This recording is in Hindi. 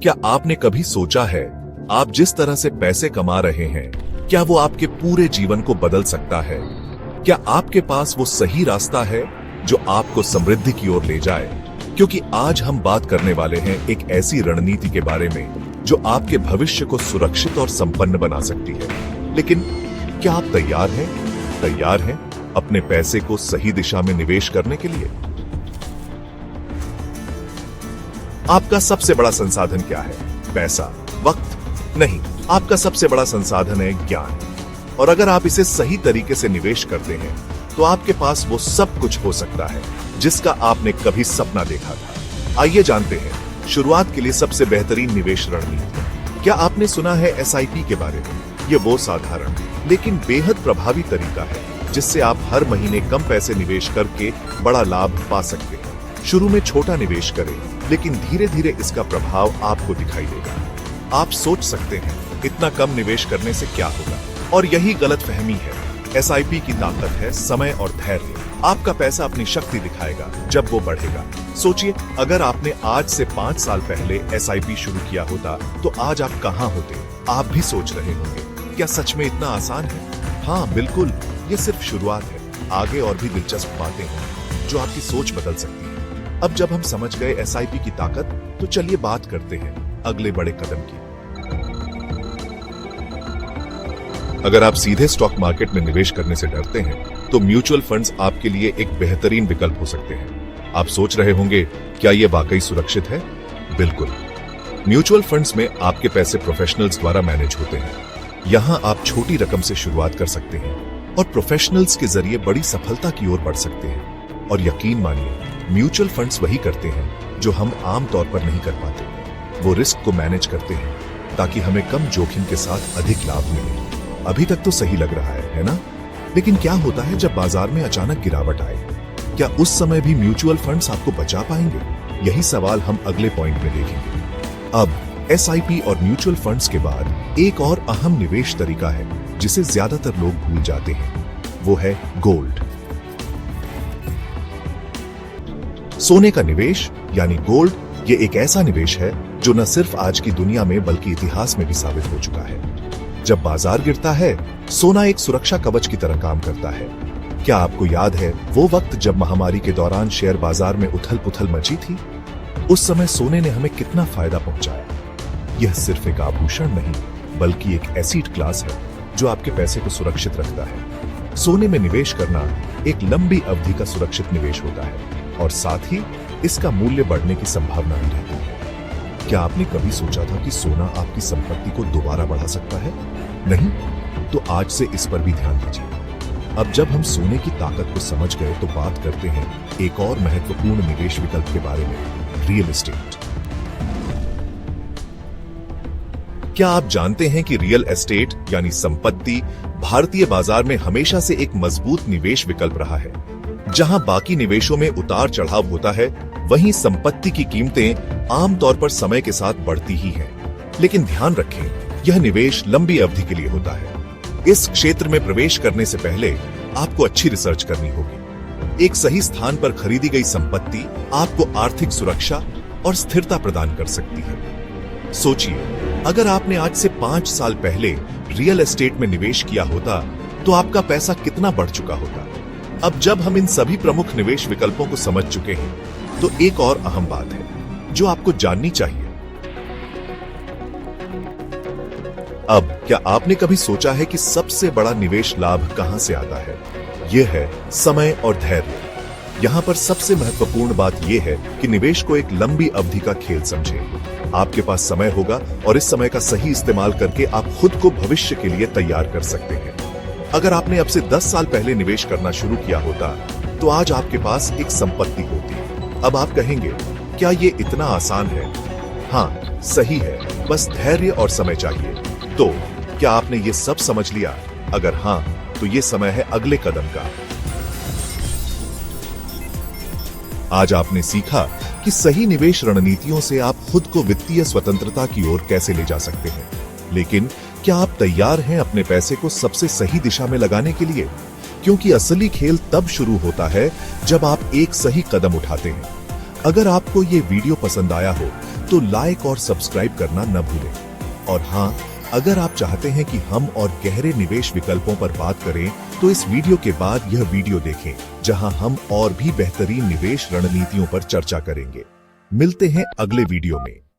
क्या आपने कभी सोचा है, आप जिस तरह से पैसे कमा रहे हैं, क्या वो आपके पूरे जीवन को बदल सकता है? क्या आपके पास वो सही रास्ता है जो आपको समृद्धि की ओर ले जाए? क्योंकि आज हम बात करने वाले हैं एक ऐसी रणनीति के बारे में जो आपके भविष्य को सुरक्षित और संपन्न बना सकती है। लेकिन क्या आप तैयार हैं? तैयार हैं अपने पैसे को सही दिशा में निवेश करने के लिए? आपका सबसे बड़ा संसाधन क्या है? पैसा, वक्त? नहीं, आपका सबसे बड़ा संसाधन है ज्ञान। और अगर आप इसे सही तरीके से निवेश करते हैं तो आपके पास वो सब कुछ हो सकता है जिसका आपने कभी सपना देखा था। आइए जानते हैं शुरुआत के लिए सबसे बेहतरीन निवेश रणनीति। क्या आपने सुना है SIP के बारे में? ये वो साधारण लेकिन बेहद प्रभावी तरीका है जिससे आप हर महीने कम पैसे निवेश करके बड़ा लाभ पा सकते हैं। शुरू में छोटा निवेश करें, लेकिन धीरे धीरे इसका प्रभाव आपको दिखाई देगा। आप सोच सकते हैं इतना कम निवेश करने से क्या होगा, और यही गलतफहमी है। SIP की ताकत है समय और धैर्य। आपका पैसा अपनी शक्ति दिखाएगा जब वो बढ़ेगा। सोचिए, अगर आपने आज से 5 साल पहले SIP शुरू किया होता तो आज आप कहां होते? आप भी सोच रहे होंगे, क्या सच में इतना आसान है? हाँ बिल्कुल, ये सिर्फ शुरुआत है। आगे और भी दिलचस्प बातें होंगी जो आपकी सोच बदल सकती है। अब जब हम समझ गए SIP की ताकत, तो चलिए बात करते हैं अगले बड़े कदम की। अगर आप सीधे स्टॉक मार्केट में निवेश करने से डरते हैं, तो म्यूचुअल फंड्स आपके लिए एक बेहतरीन विकल्प हो सकते हैं। आप सोच रहे होंगे, क्या ये वाकई सुरक्षित है? बिल्कुल। म्यूचुअल फंड्स में आपके पैसे प्रोफेशनल्स द्वारा मैनेज होते हैं। यहां आप छोटी रकम से शुरुआत कर सकते हैं और प्रोफेशनल्स के जरिए बड़ी सफलता की ओर बढ़ सकते हैं। और यकीन मानिए, म्यूचुअल फंड्स वही करते हैं जो हम आम तौर पर नहीं कर पाते। वो रिस्क को मैनेज करते हैं ताकि हमें कम जोखिम के साथ अधिक लाभ मिले। अभी तक तो सही लग रहा है ना? लेकिन क्या होता है जब बाजार में अचानक गिरावट आए? क्या उस समय भी म्यूचुअल फंड्स आपको बचा पाएंगे? यही सवाल हम अगले पॉइंट में देखेंगे। अब SIP और म्यूचुअल फंड्स के बाद एक और अहम निवेश तरीका है जिसे ज्यादातर लोग भूल जाते हैं। वो है गोल्ड। सोने का निवेश यानी गोल्ड, ये एक ऐसा निवेश है जो न सिर्फ आज की दुनिया में बल्कि इतिहास में भी साबित हो चुका है। जब बाजार गिरता है, सोना एक सुरक्षा कवच की तरह काम करता है। क्या आपको याद है वो वक्त जब महामारी के दौरान शेयर बाजार में उथल-पुथल मची थी? उस समय सोने ने हमें कितना फायदा पहुंचाया। यह सिर्फ एक आभूषण नहीं, बल्कि एक एसेट क्लास है जो आपके पैसे को सुरक्षित रखता है। सोने में निवेश करना एक लंबी अवधि का सुरक्षित निवेश होता है और साथ ही इसका मूल्य बढ़ने की संभावना भी रहती है। क्या आपने कभी सोचा था कि सोना आपकी संपत्ति को दोबारा बढ़ा सकता है? नहीं? तो आज से इस पर भी ध्यान दीजिए। अब जब हम सोने की ताकत को समझ गए, तो बात करते हैं एक और महत्वपूर्ण निवेश विकल्प के बारे में, रियल एस्टेट। क्या आप जानते हैं कि रियल एस्टेट यानी संपत्ति भारतीय बाजार में हमेशा से एक मजबूत निवेश विकल्प रहा है? जहां बाकी निवेशों में उतार चढ़ाव होता है, वहीं संपत्ति की कीमतें आमतौर पर समय के साथ बढ़ती ही हैं। लेकिन ध्यान रखें, यह निवेश लंबी अवधि के लिए होता है। इस क्षेत्र में प्रवेश करने से पहले आपको अच्छी रिसर्च करनी होगी। एक सही स्थान पर खरीदी गई संपत्ति आपको आर्थिक सुरक्षा और स्थिरता प्रदान कर सकती है। सोचिए, अगर आपने आज से 5 साल पहले रियल एस्टेट में निवेश किया होता तो आपका पैसा कितना बढ़ चुका होता। अब जब हम इन सभी प्रमुख निवेश विकल्पों को समझ चुके हैं, तो एक और अहम बात है जो आपको जाननी चाहिए। अब क्या आपने कभी सोचा है कि सबसे बड़ा निवेश लाभ कहां से आता है? यह है समय और धैर्य। यहां पर सबसे महत्वपूर्ण बात यह है कि निवेश को एक लंबी अवधि का खेल समझें। आपके पास समय होगा और इस समय का सही इस्तेमाल करके आप खुद को भविष्य के लिए तैयार कर सकते हैं। अगर आपने अब से 10 साल पहले निवेश करना शुरू किया होता, तो आज आपके पास एक संपत्ति होती। अब आप कहेंगे, क्या ये इतना आसान है? हाँ, सही है, बस धैर्य और समय चाहिए। तो क्या आपने ये सब समझ लिया? अगर हाँ, तो ये समय है अगले कदम का। आज आपने सीखा कि सही निवेश रणनीतियों से आप खुद को वित्तीय स्वतंत्रता की ओर कैसे ले जा सकते हैं। लेकिन क्या आप तैयार हैं अपने पैसे को सबसे सही दिशा में लगाने के लिए? क्योंकि असली खेल तब शुरू होता है जब आप एक सही कदम उठाते हैं। अगर आपको ये वीडियो पसंद आया हो तो लाइक और सब्सक्राइब करना न भूलें। और हाँ, अगर आप चाहते हैं कि हम और गहरे निवेश विकल्पों पर बात करें तो इस वीडियो के बाद यह वीडियो देखें, जहां हम और भी बेहतरीन निवेश रणनीतियों पर चर्चा करेंगे। मिलते हैं अगले वीडियो में।